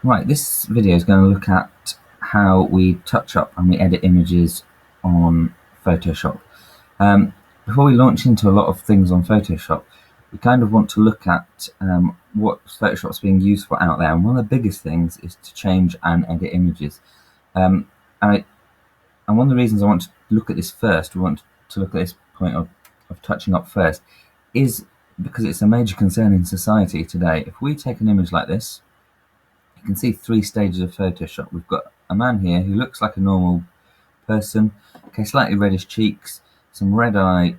Right, this video is going to look at how we touch up and we edit images on Photoshop. Before we launch into a lot of things on Photoshop, we kind of want to look at what Photoshop's being used for out there. And one of the biggest things is to change and edit images. And, and one of the reasons I want to look at this first, we want to look at this point of touching up first, is because it's a major concern in society today. If we take an image like this, you can see three stages of Photoshop. We've got a man here who looks like a normal person, okay, slightly reddish cheeks, some red eye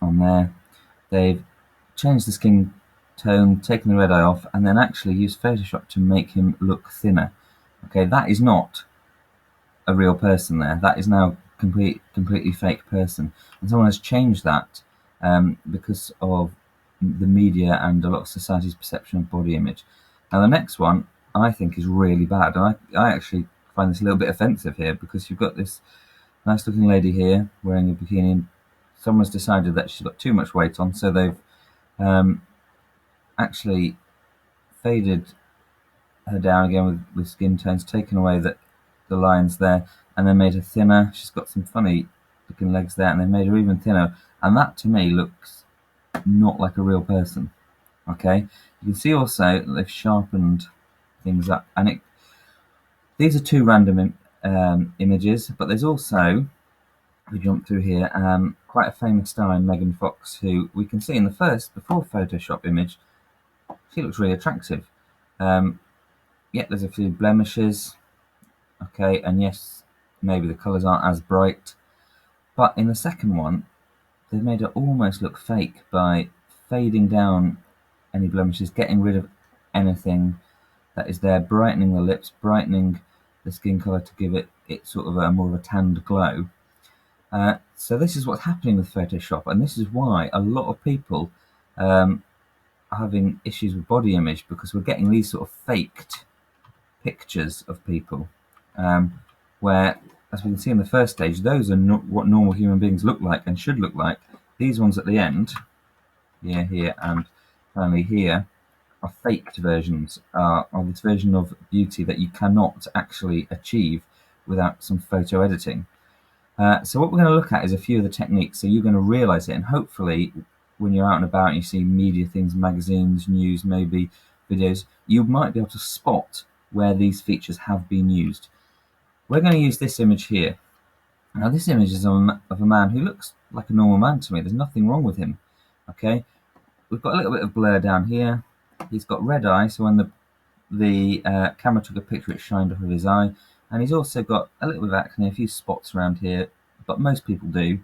on there. They've changed the skin tone, taken the red eye off, and then actually used Photoshop to make him look thinner. Okay, that is not a real person there. That is now completely fake person. And someone has changed that because of the media and a lot of society's perception of body image. Now the next one I think is really bad, and I actually find this a little bit offensive here, because you've got this nice looking lady here wearing a bikini, and someone's decided that she's got too much weight on, so they've actually faded her down again with skin tones, taken away the lines there, and then made her thinner. She's got some funny looking legs there, and they made her even thinner, and that to me looks not like a real person. Okay, you can see also that they've sharpened things up, and these are two random images, but there's also, if we jump through here, quite a famous star in Megan Fox, who we can see in the first, before Photoshop image, she looks really attractive. Yeah, there's a few blemishes, okay, and yes, maybe the colours aren't as bright, but in the second one, they've made her almost look fake by fading down any blemishes, getting rid of anything that is there, brightening the lips, brightening the skin colour to give it sort of a more of a tanned glow. So this is what's happening with Photoshop, and this is why a lot of people are having issues with body image, because we're getting these sort of faked pictures of people, where, as we can see in the first stage, those are not what normal human beings look like and should look like. These ones at the end, here, and finally here, are faked versions, of this version of beauty that you cannot actually achieve without some photo editing. So what we're going to look at is a few of the techniques, so you're going to realise it, and hopefully when you're out and about and you see media things, magazines, news, maybe videos, you might be able to spot where these features have been used. We're going to use this image here. Now this image is of a man who looks like a normal man to me. There's nothing wrong with him. Okay, we've got a little bit of blur down here. He's got red eye, so when the camera took a picture, it shined off of his eye. And he's also got a little bit of acne, a few spots around here, but most people do.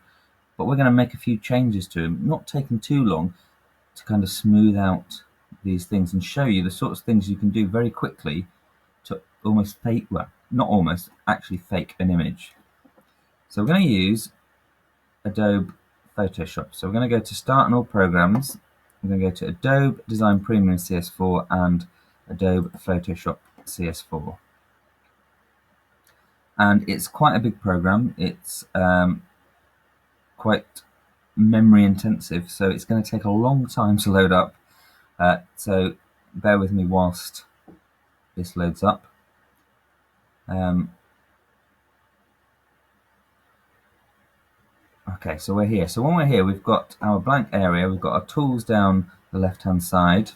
But we're going to make a few changes to him, not taking too long, to kind of smooth out these things and show you the sorts of things you can do very quickly to almost fake, well, not almost, actually fake an image. So we're going to use Adobe Photoshop. So we're going to go to Start and All Programs. We're going to go to Adobe Design Premium CS4 and Adobe Photoshop CS4. And it's quite a big program. It's quite memory intensive, so it's going to take a long time to load up. So bear with me whilst this loads up. Okay, so we're here. So when we're here, we've got our blank area, we've got our tools down the left-hand side,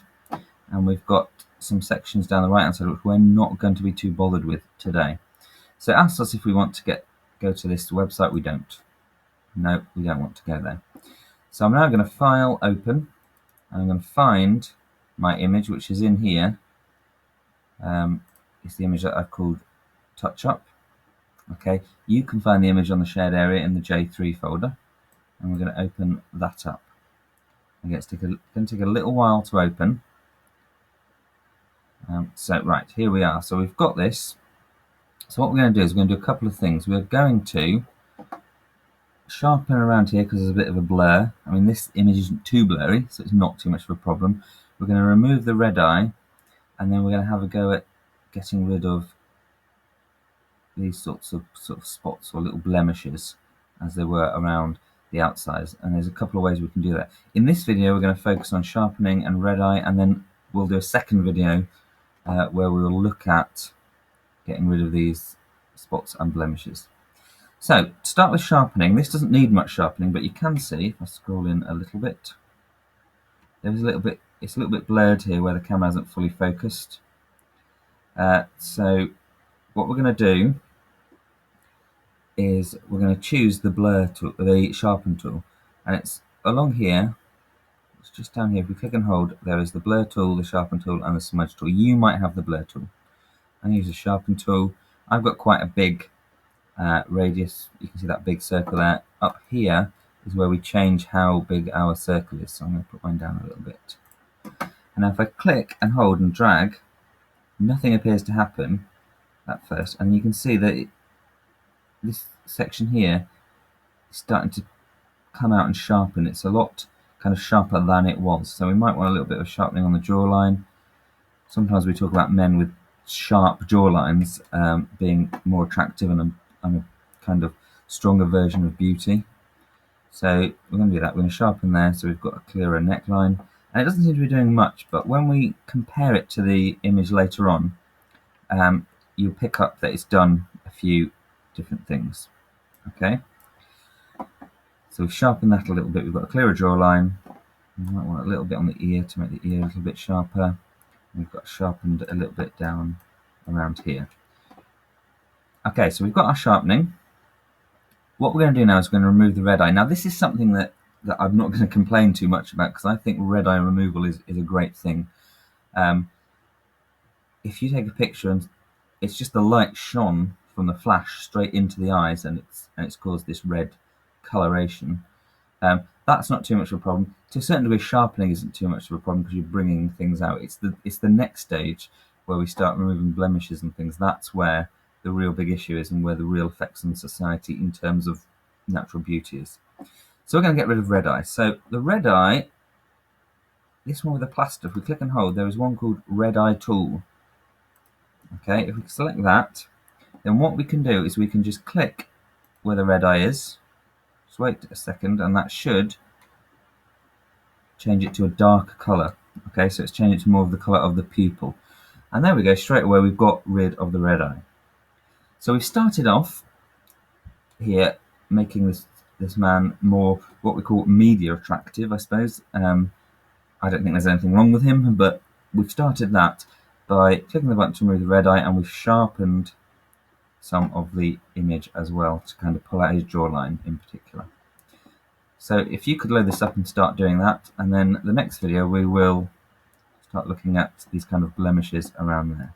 and we've got some sections down the right-hand side, which we're not going to be too bothered with today. So it asks us if we want to go to this website. We don't. No, we don't want to go there. So I'm now going to File, Open, and I'm going to find my image, which is in here. It's the image that I've called Touch Up. Okay, you can find the image on the shared area in the J3 folder, and we're going to open that up. Okay, it's going to take a little while to open. So right, here we are. So we've got this. So what we're going to do is we're going to do a couple of things. We're going to sharpen around here because there's a bit of a blur. I mean, this image isn't too blurry, so it's not too much of a problem. We're going to remove the red eye, and then we're going to have a go at getting rid of these sorts of spots or little blemishes as they were around the outsides, and there's a couple of ways we can do that. In this video we're going to focus on sharpening and red eye, and then we'll do a second video where we will look at getting rid of these spots and blemishes. So, to start with sharpening, this doesn't need much sharpening, but you can see, if I scroll in a little bit, it's a little bit blurred here where the camera hasn't fully focused. So what we're going to do is we're going to choose the blur tool, the sharpen tool, and it's along here. It's just down here. If we click and hold, there is the blur tool, the sharpen tool, and the smudge tool. You might have the blur tool. I use the sharpen tool. I've got quite a big radius. You can see that big circle there. Up here is where we change how big our circle is. So I'm going to put mine down a little bit. And now if I click and hold and drag, nothing appears to happen at first, and you can see that this section here is starting to come out and sharpen. It's a lot kind of sharper than it was, so we might want a little bit of sharpening on the jawline. Sometimes we talk about men with sharp jawlines being more attractive and a kind of stronger version of beauty. So we're going to do that. We're going to sharpen there so we've got a clearer neckline. And it doesn't seem to be doing much, but when we compare it to the image later on, you'll pick up that it's done a few different things. Okay, so we've sharpened that a little bit. We've got a clearer jawline. We might want a little bit on the ear to make the ear a little bit sharper. We've got sharpened a little bit down around here. Okay, so we've got our sharpening. What we're going to do now is we're going to remove the red eye. Now this is something that I'm not going to complain too much about, because I think red eye removal is a great thing. If you take a picture and it's just the light shone from the flash straight into the eyes, and it's caused this red coloration, that's not too much of a problem. To a certain degree, sharpening isn't too much of a problem because you're bringing things out. It's the next stage where we start removing blemishes and things. That's where the real big issue is, and where the real effects on society in terms of natural beauty is. So we're going to get rid of red eye. So the red eye, this one with the plaster, if we click and hold, there is one called Red Eye Tool. Okay, if we select that, then what we can do is we can just click where the red eye is. Just wait a second, and that should change it to a darker colour. Okay, so it's changed it to more of the colour of the pupil. And there we go, straight away we've got rid of the red eye. So we've started off here making this man more what we call media attractive, I suppose. I don't think there's anything wrong with him, but we've started that by clicking the button to remove the red eye, and we've sharpened some of the image as well to kind of pull out his jawline in particular. So if you could load this up and start doing that, and then the next video we will start looking at these kind of blemishes around there.